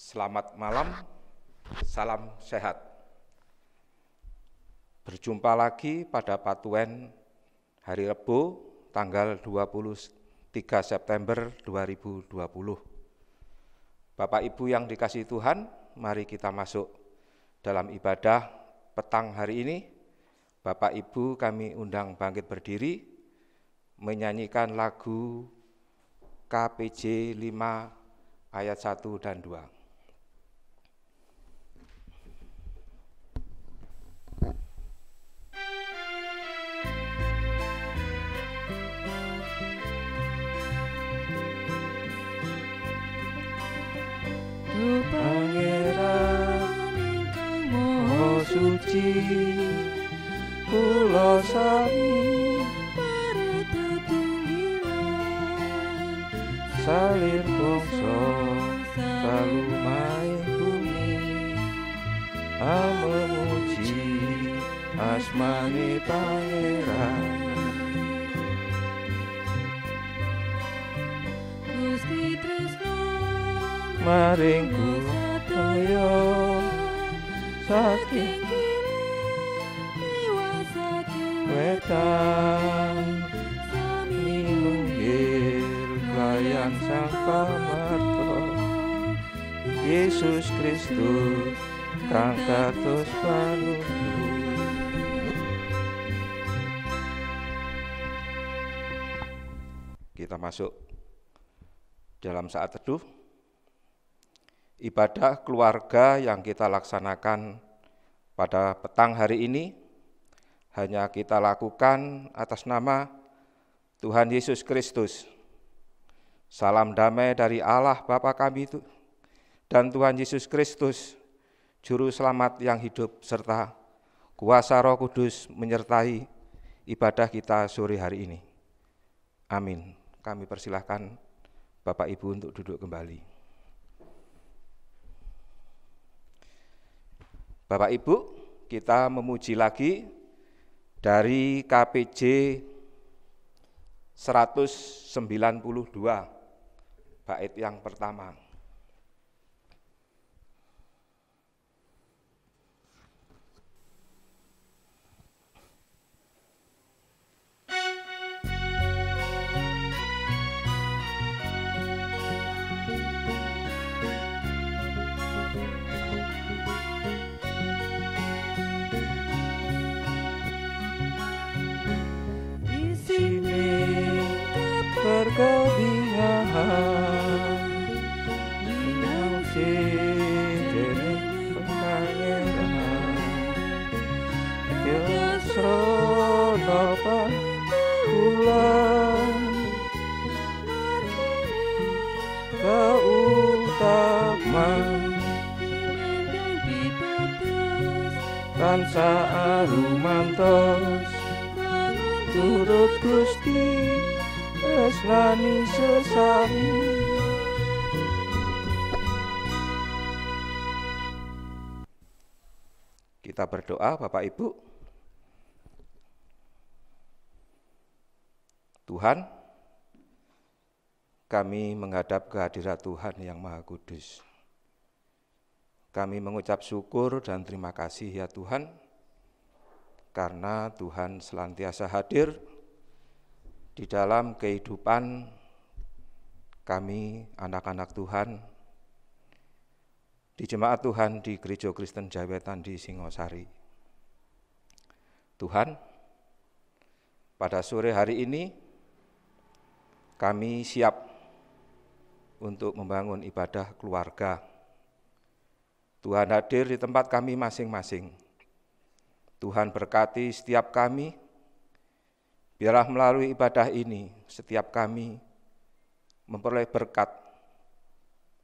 Selamat malam, salam sehat. Berjumpa lagi pada Patuen hari Rebo tanggal 23 September 2020. Bapak Ibu yang dikasihi Tuhan, mari kita masuk dalam ibadah petang hari ini. Bapak Ibu kami undang bangkit berdiri, menyanyikan lagu KPJ 5 ayat 1 dan 2. Pangeran ingkang Maha Suci, kula sami paretutunggilan, salir bangsa salumai bumi, memuji asmane Pangeran. Gusti tresno maring kula saking wetan sami nunggil layan sang pamarto Yesus Kristus kang kados panuntun. Kita masuk dalam saat teduh. Ibadah keluarga yang kita laksanakan pada petang hari ini hanya kita lakukan atas nama Tuhan Yesus Kristus. Salam damai dari Allah Bapa kami dan Tuhan Yesus Kristus, Juru Selamat yang hidup, serta kuasa Roh Kudus menyertai ibadah kita sore hari ini. Amin. Kami persilahkan Bapak Ibu untuk duduk kembali. Bapak Ibu, kita memuji lagi dari KPJ 192, bait yang pertama. Berkebihan dinausi dening Pangeran, yasrana pangkulan keutamaan tansah arumantos turut Gusti tresnani sesami. Kita berdoa, Bapak Ibu. Tuhan, kami menghadap kehadirat Tuhan yang Maha Kudus. Kami mengucap syukur dan terima kasih ya Tuhan, karena Tuhan senantiasa hadir di dalam kehidupan kami, anak-anak Tuhan, di jemaat Tuhan di Gereja Kristen Jawetan di Singosari. Tuhan, pada sore hari ini kami siap untuk membangun ibadah keluarga. Tuhan hadir di tempat kami masing-masing. Tuhan berkati setiap kami. Biarlah melalui ibadah ini setiap kami memperoleh berkat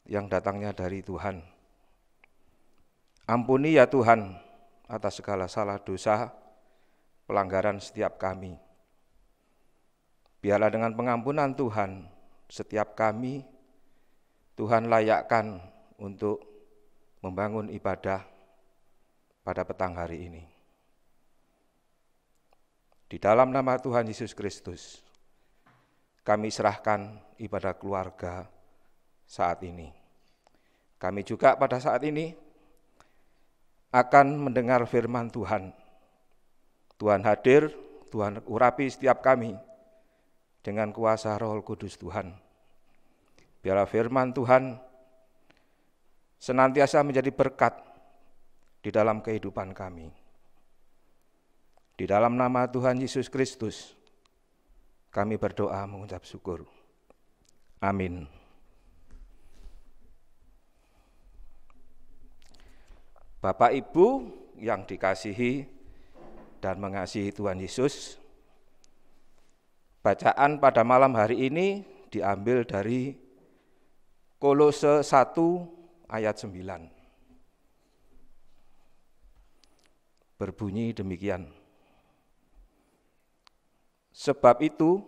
yang datangnya dari Tuhan. Ampuni ya Tuhan atas segala salah dosa, pelanggaran setiap kami. Biarlah dengan pengampunan Tuhan, setiap kami Tuhan layakkan untuk membangun ibadah pada petang hari ini. Di dalam nama Tuhan Yesus Kristus, kami serahkan ibadah keluarga saat ini. Kami juga pada saat ini akan mendengar firman Tuhan. Tuhan hadir, Tuhan urapi setiap kami dengan kuasa Roh Kudus Tuhan. Biarlah firman Tuhan senantiasa menjadi berkat di dalam kehidupan kami. Di dalam nama Tuhan Yesus Kristus, kami berdoa mengucap syukur. Amin. Bapak Ibu yang dikasihi dan mengasihi Tuhan Yesus, bacaan pada malam hari ini diambil dari Kolose 1 ayat 9. Berbunyi demikian. Sebab itu,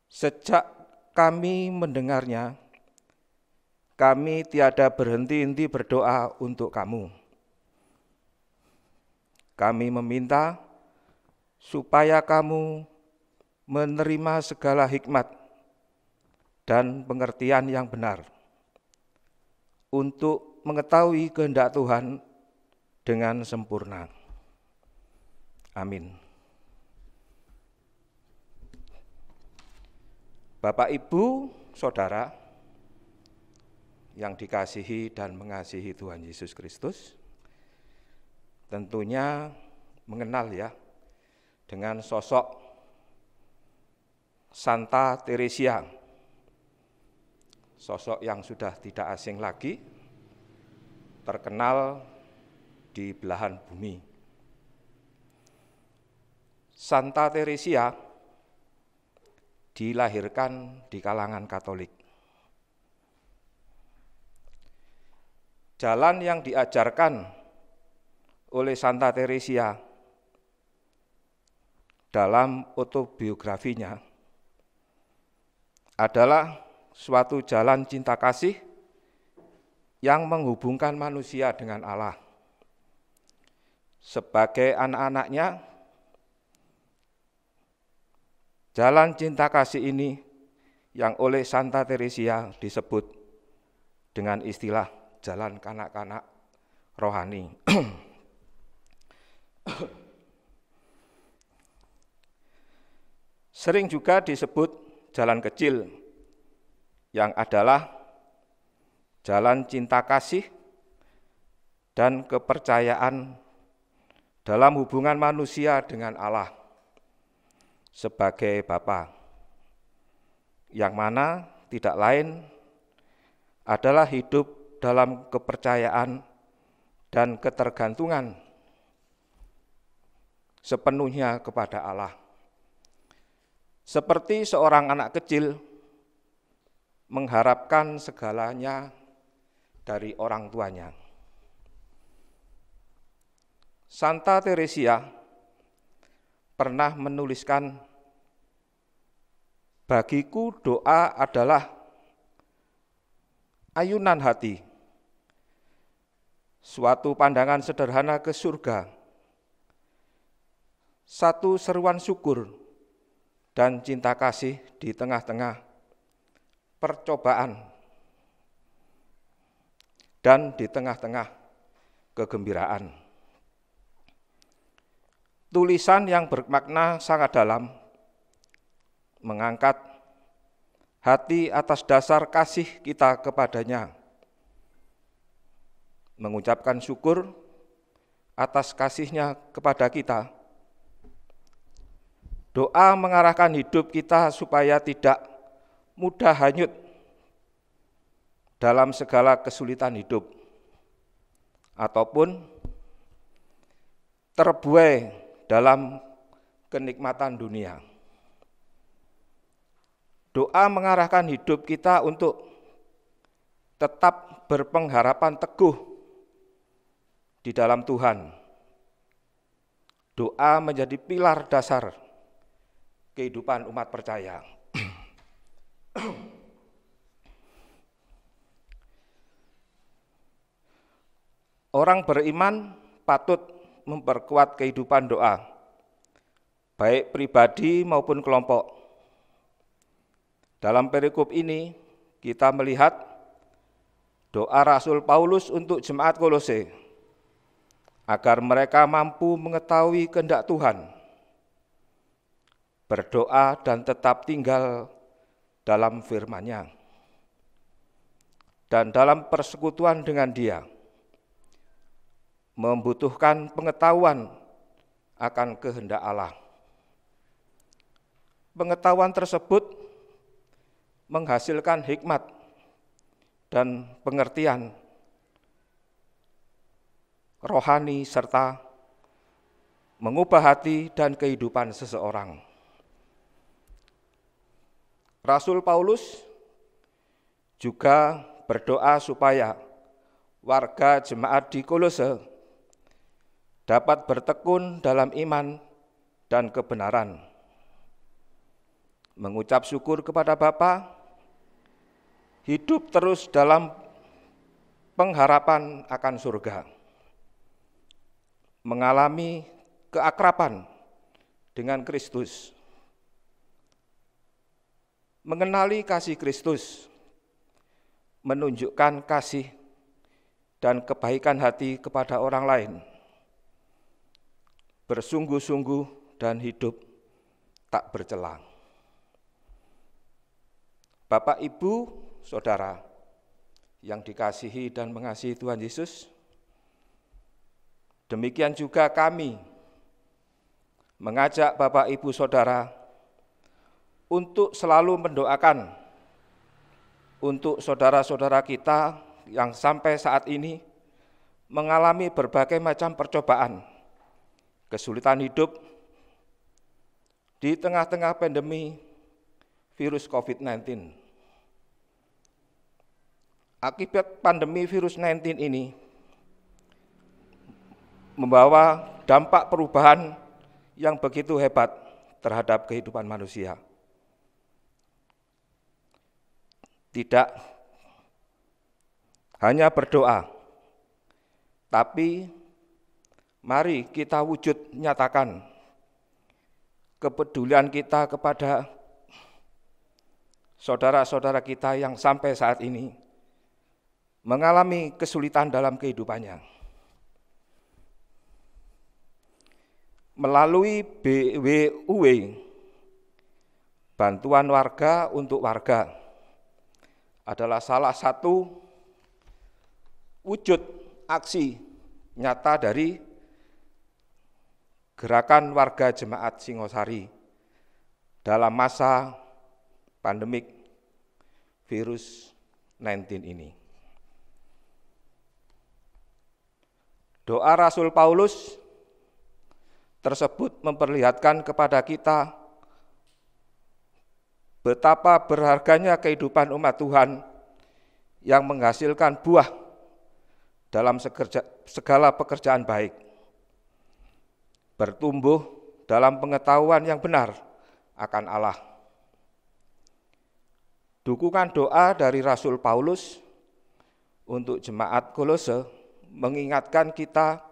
sejak kami mendengarnya, kami tiada berhenti-henti berdoa untuk kamu. Kami meminta supaya kamu menerima segala hikmat dan pengertian yang benar untuk mengetahui kehendak Tuhan dengan sempurna. Amin. Bapak, Ibu, Saudara, yang dikasihi dan mengasihi Tuhan Yesus Kristus, tentunya mengenal ya dengan sosok Santa Teresia, sosok yang sudah tidak asing lagi, terkenal di belahan bumi. Santa Teresia dilahirkan di kalangan Katolik. Jalan yang diajarkan oleh Santa Teresia dalam autobiografinya adalah suatu jalan cinta kasih yang menghubungkan manusia dengan Allah. Sebagai anak-anaknya, jalan cinta kasih ini yang oleh Santa Teresia disebut dengan istilah jalan kanak-kanak rohani. Sering juga disebut jalan kecil, yang adalah jalan cinta kasih dan kepercayaan dalam hubungan manusia dengan Allah sebagai Bapa, yang mana tidak lain adalah hidup dalam kepercayaan dan ketergantungan sepenuhnya kepada Allah. Seperti seorang anak kecil mengharapkan segalanya dari orang tuanya. Santa Teresia pernah menuliskan, bagiku doa adalah ayunan hati, suatu pandangan sederhana ke surga, satu seruan syukur dan cinta kasih di tengah-tengah percobaan dan di tengah-tengah kegembiraan. Tulisan yang bermakna sangat dalam, mengangkat hati atas dasar kasih kita kepadanya, mengucapkan syukur atas kasihnya kepada kita. Doa mengarahkan hidup kita supaya tidak mudah hanyut dalam segala kesulitan hidup, ataupun terbuai dalam kenikmatan dunia. Doa mengarahkan hidup kita untuk tetap berpengharapan teguh di dalam Tuhan. Doa menjadi pilar dasar kehidupan umat percaya. Orang beriman patut memperkuat kehidupan doa, baik pribadi maupun kelompok. Dalam perikop ini kita melihat Doa Rasul Paulus untuk jemaat Kolose, agar mereka mampu mengetahui kehendak Tuhan, berdoa dan tetap tinggal dalam firman-Nya, dan dalam persekutuan dengan Dia, membutuhkan pengetahuan akan kehendak Allah. Pengetahuan tersebut menghasilkan hikmat dan pengertian rohani serta mengubah hati dan kehidupan seseorang. Rasul Paulus juga berdoa supaya warga jemaat di Kolose dapat bertekun dalam iman dan kebenaran, mengucap syukur kepada Bapa, hidup terus dalam pengharapan akan surga, mengalami keakraban dengan Kristus, mengenali kasih Kristus, menunjukkan kasih dan kebaikan hati kepada orang lain, bersungguh-sungguh dan hidup tak bercela. Bapak, Ibu, Saudara yang dikasihi dan mengasihi Tuhan Yesus, demikian juga kami mengajak Bapak, Ibu, Saudara untuk selalu mendoakan untuk saudara-saudara kita yang sampai saat ini mengalami berbagai macam percobaan, kesulitan hidup di tengah-tengah pandemi virus COVID-19. Akibat pandemi virus 19 ini membawa dampak perubahan yang begitu hebat terhadap kehidupan manusia. Tidak hanya berdoa, tapi mari kita wujud nyatakan kepedulian kita kepada saudara-saudara kita yang sampai saat ini mengalami kesulitan dalam kehidupannya. Melalui BWUW, bantuan warga untuk warga, adalah salah satu wujud aksi nyata dari gerakan warga jemaat Singosari dalam masa pandemik virus 19 ini. Doa Rasul Paulus tersebut memperlihatkan kepada kita betapa berharganya kehidupan umat Tuhan yang menghasilkan buah dalam segala pekerjaan baik, bertumbuh dalam pengetahuan yang benar akan Allah. Dukungan doa dari Rasul Paulus untuk jemaat Kolose mengingatkan kita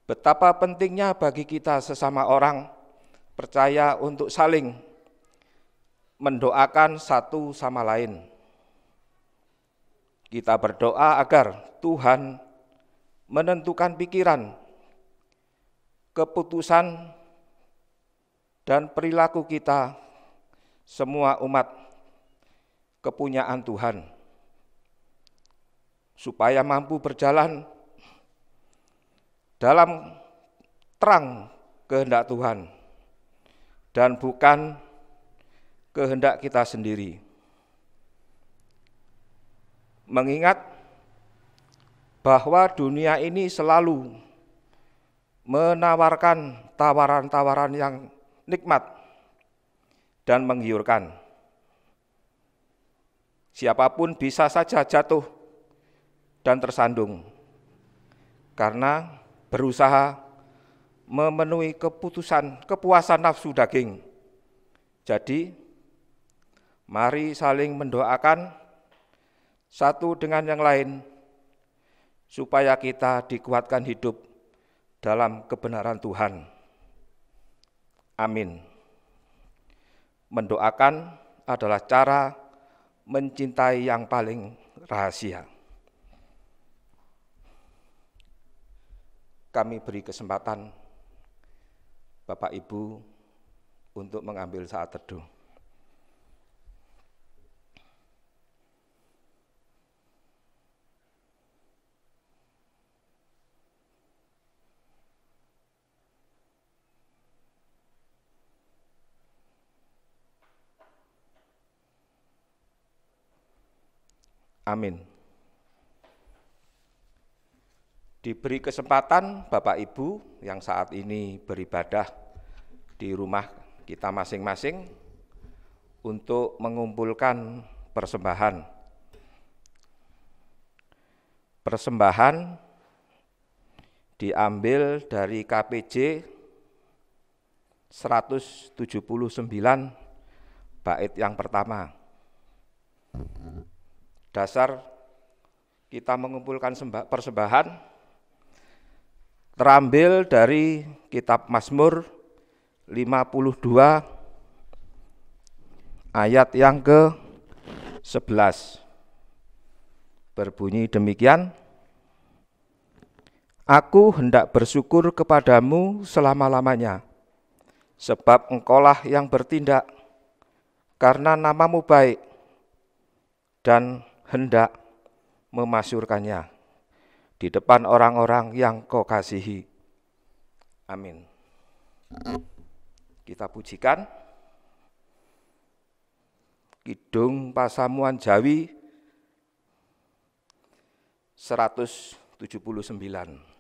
betapa pentingnya bagi kita sesama orang percaya untuk saling mendoakan satu sama lain. Kita berdoa agar Tuhan menentukan pikiran, keputusan, dan perilaku kita, semua umat kepunyaan Tuhan, supaya mampu berjalan dalam terang kehendak Tuhan dan bukan kehendak kita sendiri. Mengingat bahwa dunia ini selalu menawarkan tawaran-tawaran yang nikmat dan menggiurkan. Siapapun bisa saja jatuh dan tersandung karena berusaha memenuhi kepuasan nafsu daging. Jadi, mari saling mendoakan satu dengan yang lain supaya kita dikuatkan hidup dalam kebenaran Tuhan. Amin. Mendoakan adalah cara mencintai yang paling rahasia. kami beri kesempatan Bapak Ibu untuk mengambil saat teduh. Amin. Diberi kesempatan Bapak Ibu yang saat ini beribadah di rumah kita masing-masing untuk mengumpulkan persembahan. Persembahan diambil dari KPJ 179 bait yang pertama. Dasar kita mengumpulkan persembahan terambil dari kitab Mazmur 52 ayat yang ke-11. Berbunyi demikian, Aku hendak bersyukur kepadamu selama-lamanya, sebab Engkaulah yang bertindak, karena namamu baik, dan hendak memasyurkannya di depan orang-orang yang Kau kasihi. Amin. Kita pujikan Kidung Pasamuan Jawi 179.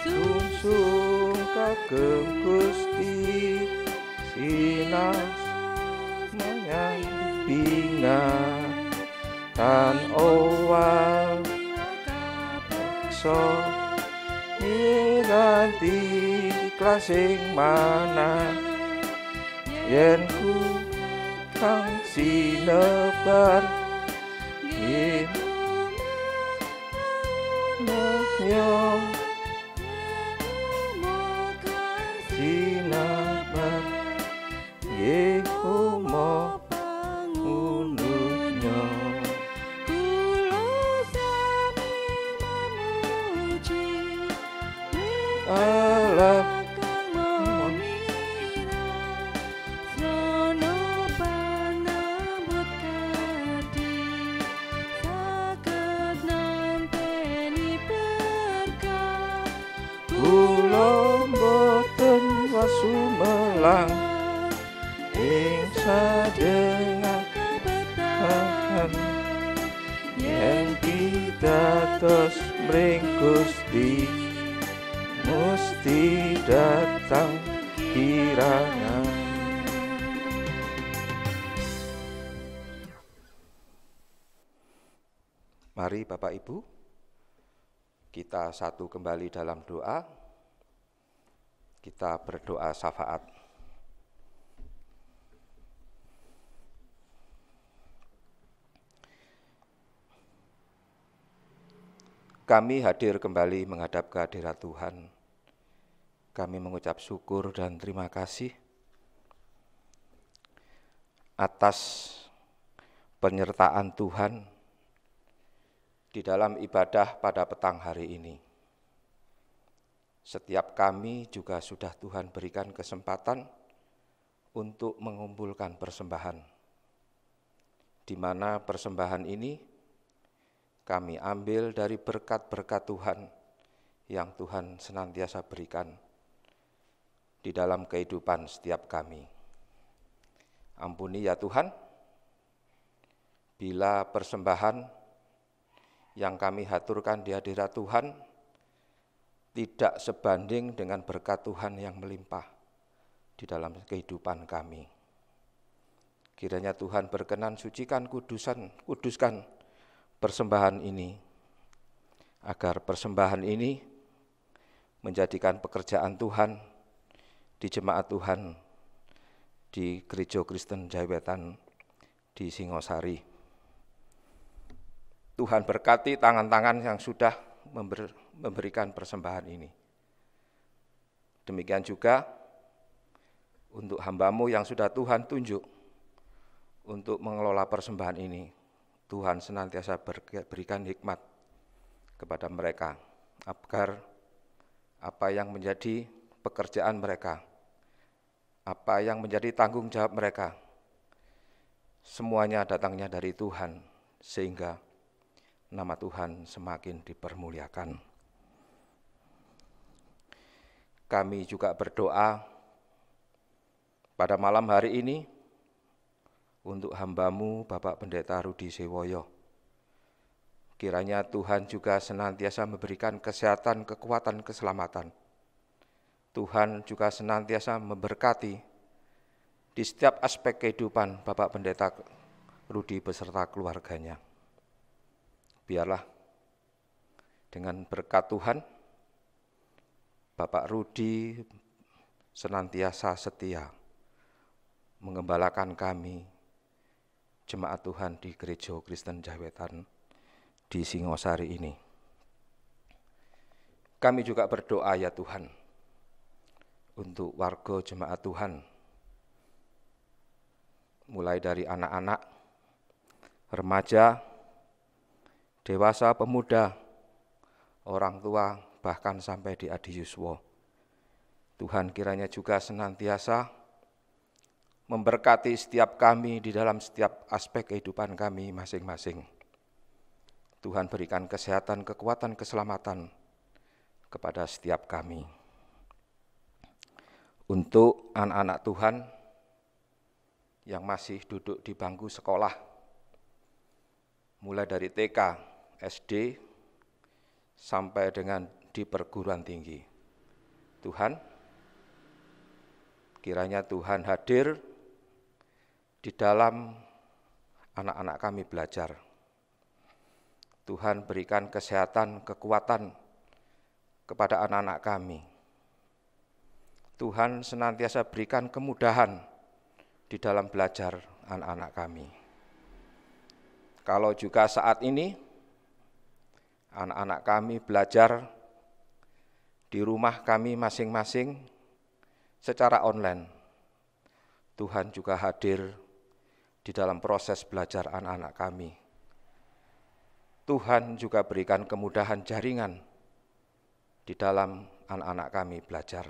Sungsung kagem Gusti sinas menyambingan tan owal so nganti klasing mana yen ku kang sinebar yen nyong sinabar Yehomo pangundunya kula sami memuji Allah kang mamira sono panambut kadi saged nampeni berkah kula boten wasumelang ing sadengan keberkahan yen pitados mring Gusti musti datang kirangan. Mari Bapak Ibu, kita satu kembali dalam doa. Kita berdoa syafaat. Kami hadir kembali menghadap kehadirat Tuhan. Kami mengucap syukur dan terima kasih atas penyertaan Tuhan di dalam ibadah pada petang hari ini. Setiap kami juga sudah Tuhan berikan kesempatan untuk mengumpulkan persembahan, di mana persembahan ini kami ambil dari berkat-berkat Tuhan yang Tuhan senantiasa berikan di dalam kehidupan setiap kami. Ampuni ya Tuhan, bila persembahan yang kami haturkan di hadirat Tuhan tidak sebanding dengan berkat Tuhan yang melimpah di dalam kehidupan kami. Kiranya Tuhan berkenan sucikan, kuduskan persembahan ini, agar persembahan ini menjadikan pekerjaan Tuhan di jemaat Tuhan di Gereja Kristen Jawetan di Singosari. Tuhan berkati tangan-tangan yang sudah memberikan persembahan ini. Demikian juga untuk hamba-Mu yang sudah Tuhan tunjuk untuk mengelola persembahan ini. Tuhan senantiasa berikan hikmat kepada mereka, agar apa yang menjadi pekerjaan mereka, apa yang menjadi tanggung jawab mereka, semuanya datangnya dari Tuhan, sehingga nama Tuhan semakin dipermuliakan. Kami juga berdoa pada malam hari ini untuk hamba-Mu Bapak Pendeta Rudi Sewoyo. Kiranya Tuhan juga senantiasa memberikan kesehatan, kekuatan, keselamatan. Tuhan juga senantiasa memberkati di setiap aspek kehidupan Bapak Pendeta Rudi beserta keluarganya. Biarlah dengan berkat Tuhan, Bapak Rudi senantiasa setia mengembalakan kami, jemaat Tuhan di Gereja Kristen Jawetan di Singosari ini. Kami juga berdoa ya Tuhan, untuk warga jemaat Tuhan, mulai dari anak-anak, remaja, dewasa, pemuda, orang tua, bahkan sampai di adiyuswa. Tuhan kiranya juga senantiasa memberkati setiap kami di dalam setiap aspek kehidupan kami masing-masing. Tuhan berikan kesehatan, kekuatan, keselamatan kepada setiap kami. Untuk anak-anak Tuhan yang masih duduk di bangku sekolah, mulai dari TK, SD, sampai dengan di perguruan tinggi. Tuhan, kiranya Tuhan hadir di dalam anak-anak kami belajar. Tuhan berikan kesehatan, kekuatan kepada anak-anak kami. Tuhan senantiasa berikan kemudahan di dalam belajar anak-anak kami. Kalau juga saat ini anak-anak kami belajar di rumah kami masing-masing secara online, Tuhan juga hadir di dalam proses belajar anak-anak kami. Tuhan juga berikan kemudahan jaringan di dalam anak-anak kami belajar.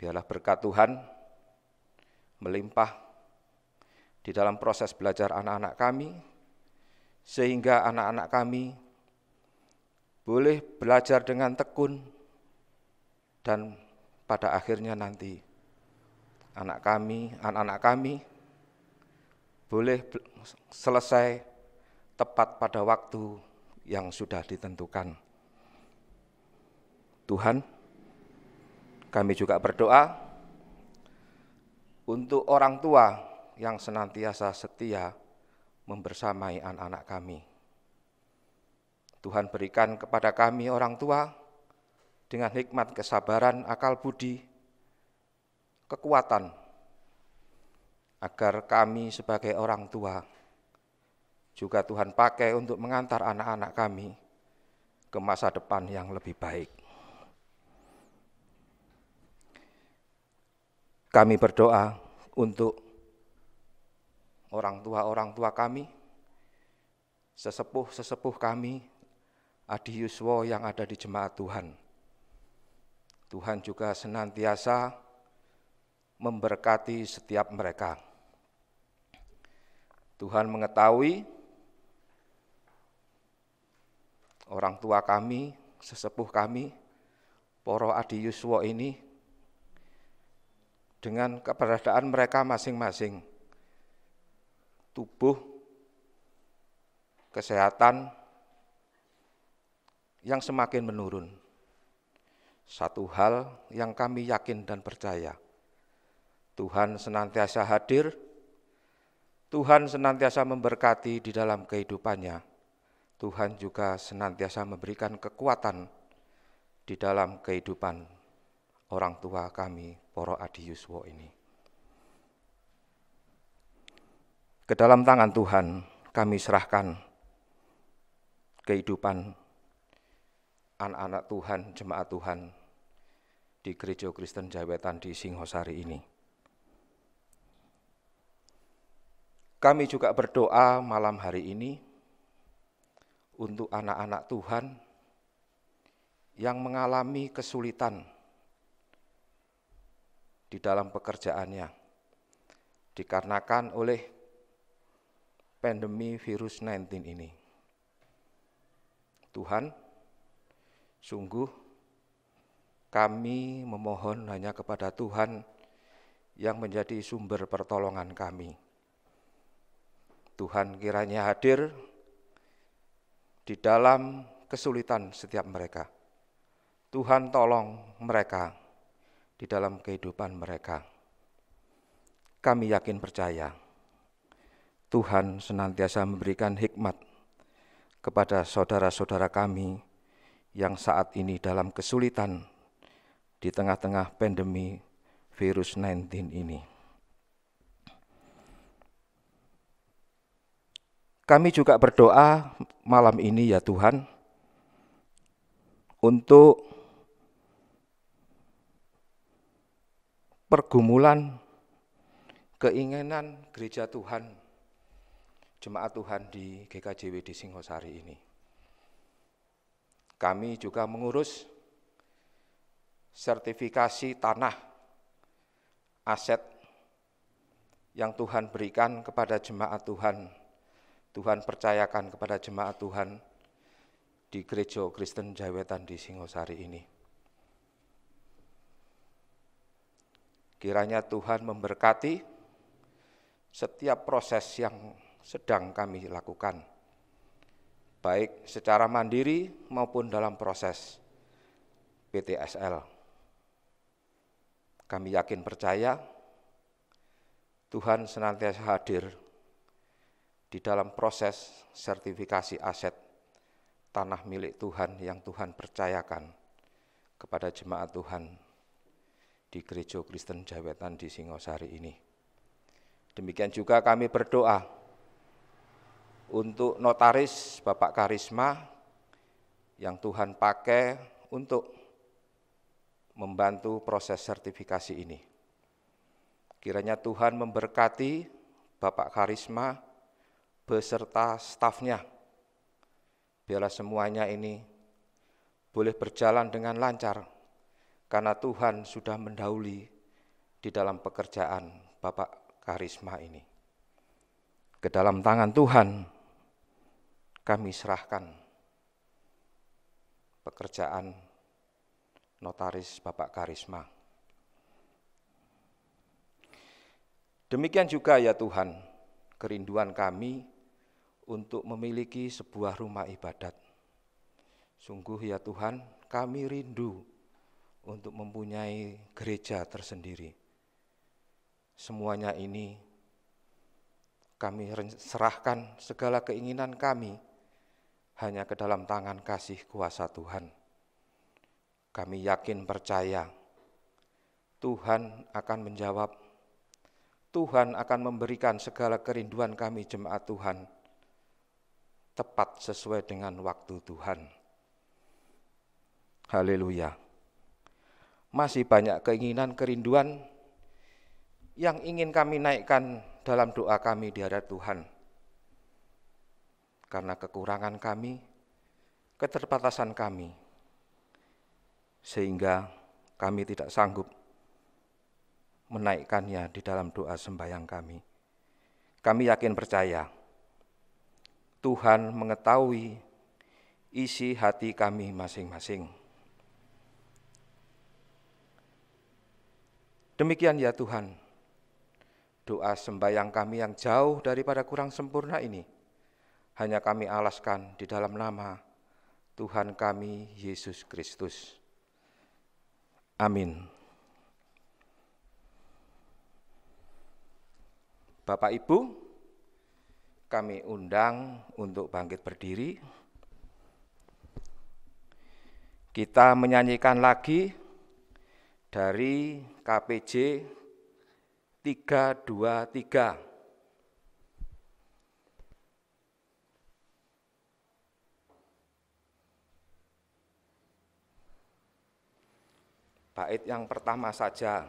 Biarlah berkat Tuhan melimpah di dalam proses belajar anak-anak kami, sehingga anak-anak kami boleh belajar dengan tekun, dan pada akhirnya nanti anak-anak kami boleh selesai tepat pada waktu yang sudah ditentukan. Tuhan, kami juga berdoa untuk orang tua yang senantiasa setia membersamai anak-anak kami. Tuhan berikan kepada kami orang tua dengan hikmat, kesabaran, akal budi, kekuatan, agar kami sebagai orang tua juga Tuhan pakai untuk mengantar anak-anak kami ke masa depan yang lebih baik. Kami berdoa untuk orang tua kami, sesepuh kami, adiyuswa yang ada di jemaat Tuhan. Tuhan juga senantiasa memberkati setiap mereka. Tuhan mengetahui orang tua kami, sesepuh kami, para adiyuswa ini, dengan keberadaan mereka masing-masing, tubuh, kesehatan yang semakin menurun. Satu hal yang kami yakin dan percaya, Tuhan senantiasa hadir, Tuhan senantiasa memberkati di dalam kehidupannya. Tuhan juga senantiasa memberikan kekuatan di dalam kehidupan orang tua kami, para adiyuswa ini. Ke dalam tangan Tuhan kami serahkan kehidupan anak-anak Tuhan, jemaat Tuhan di Gereja Kristen Jawetan di Singosari ini. Kami juga berdoa malam hari ini untuk anak-anak Tuhan yang mengalami kesulitan di dalam pekerjaannya, dikarenakan oleh pandemi virus 19 ini. Tuhan, sungguh kami memohon hanya kepada Tuhan yang menjadi sumber pertolongan kami. Tuhan kiranya hadir di dalam kesulitan setiap mereka. Tuhan tolong mereka di dalam kehidupan mereka. Kami yakin percaya Tuhan senantiasa memberikan hikmat kepada saudara-saudara kami yang saat ini dalam kesulitan di tengah-tengah pandemi virus 19 ini. Kami juga berdoa malam ini ya Tuhan, untuk pergumulan keinginan gereja Tuhan, jemaat Tuhan di GKJW di Singosari ini. Kami juga mengurus sertifikasi tanah aset yang Tuhan berikan kepada jemaat Tuhan, Tuhan percayakan kepada jemaat Tuhan di Gereja Kristen Jawetan di Singosari ini. Kiranya Tuhan memberkati setiap proses yang sedang kami lakukan, baik secara mandiri maupun dalam proses PTSL. Kami yakin percaya Tuhan senantiasa hadir di dalam proses sertifikasi aset tanah milik Tuhan yang Tuhan percayakan kepada jemaat Tuhan di Gereja Kristen Jawetan di Singosari ini. Demikian juga kami berdoa untuk notaris Bapak Karisma yang Tuhan pakai untuk membantu proses sertifikasi ini. Kiranya Tuhan memberkati Bapak Karisma beserta stafnya, biarlah semuanya ini boleh berjalan dengan lancar, karena Tuhan sudah mendahului di dalam pekerjaan Bapak Karisma ini. Ke dalam tangan Tuhan kami serahkan pekerjaan notaris Bapak Karisma. Demikian juga ya Tuhan, kerinduan kami untuk memiliki sebuah rumah ibadat. Sungguh ya Tuhan, kami rindu untuk mempunyai gereja tersendiri. Semuanya ini kami serahkan segala keinginan kami hanya ke dalam tangan kasih kuasa Tuhan. Kami yakin percaya Tuhan akan menjawab, Tuhan akan memberikan segala kerinduan kami jemaat Tuhan tepat sesuai dengan waktu Tuhan. Haleluya. Masih banyak keinginan, kerinduan yang ingin kami naikkan dalam doa kami di hadapan Tuhan. Karena kekurangan kami, keterbatasan kami, sehingga kami tidak sanggup menaikkannya di dalam doa sembahyang kami. Kami yakin percaya Tuhan mengetahui isi hati kami masing-masing. Demikian ya Tuhan, doa sembahyang kami yang jauh daripada kurang sempurna ini, hanya kami alaskan di dalam nama Tuhan kami, Yesus Kristus. Amin. Bapak Ibu, kami undang untuk bangkit berdiri. Kita menyanyikan lagi dari KPJ 323. bait yang pertama saja.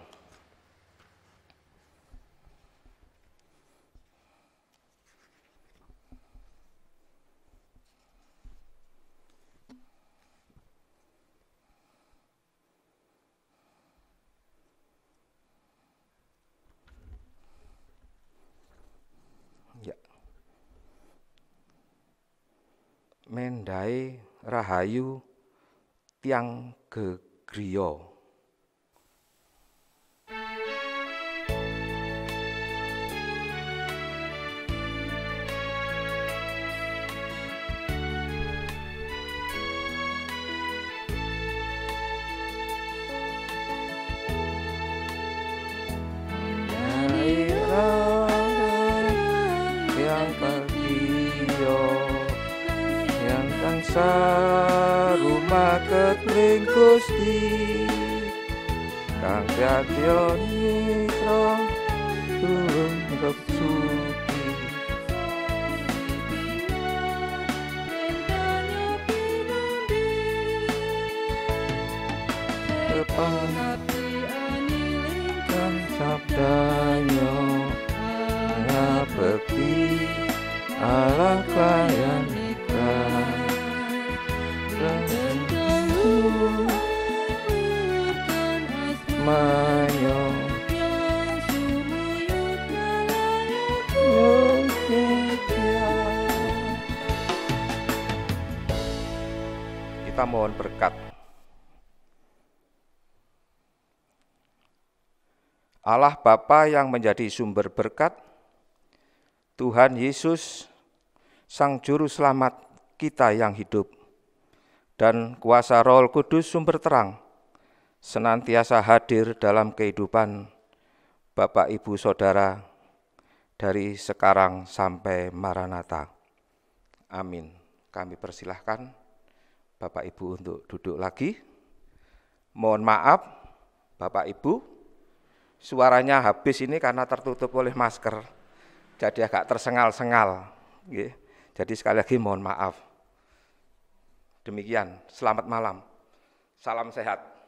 Ya. Mendai rahayu tiang gegriya. Sarumaket ning Gusti kang dadya mitra tulung suci tepangan sabdanya ngabekti Allah kayan mayo kita mohon berkat. Allah Bapa yang menjadi sumber berkat, Tuhan Yesus Sang Juru Selamat kita yang hidup, dan kuasa Roh Kudus sumber terang, senantiasa hadir dalam kehidupan Bapak Ibu Saudara dari sekarang sampai Maranatha. Amin. Kami persilahkan Bapak Ibu untuk duduk lagi. Mohon maaf Bapak Ibu, suaranya habis ini karena tertutup oleh masker, jadi agak tersengal-sengal. Jadi sekali lagi mohon maaf. Demikian, selamat malam, salam sehat.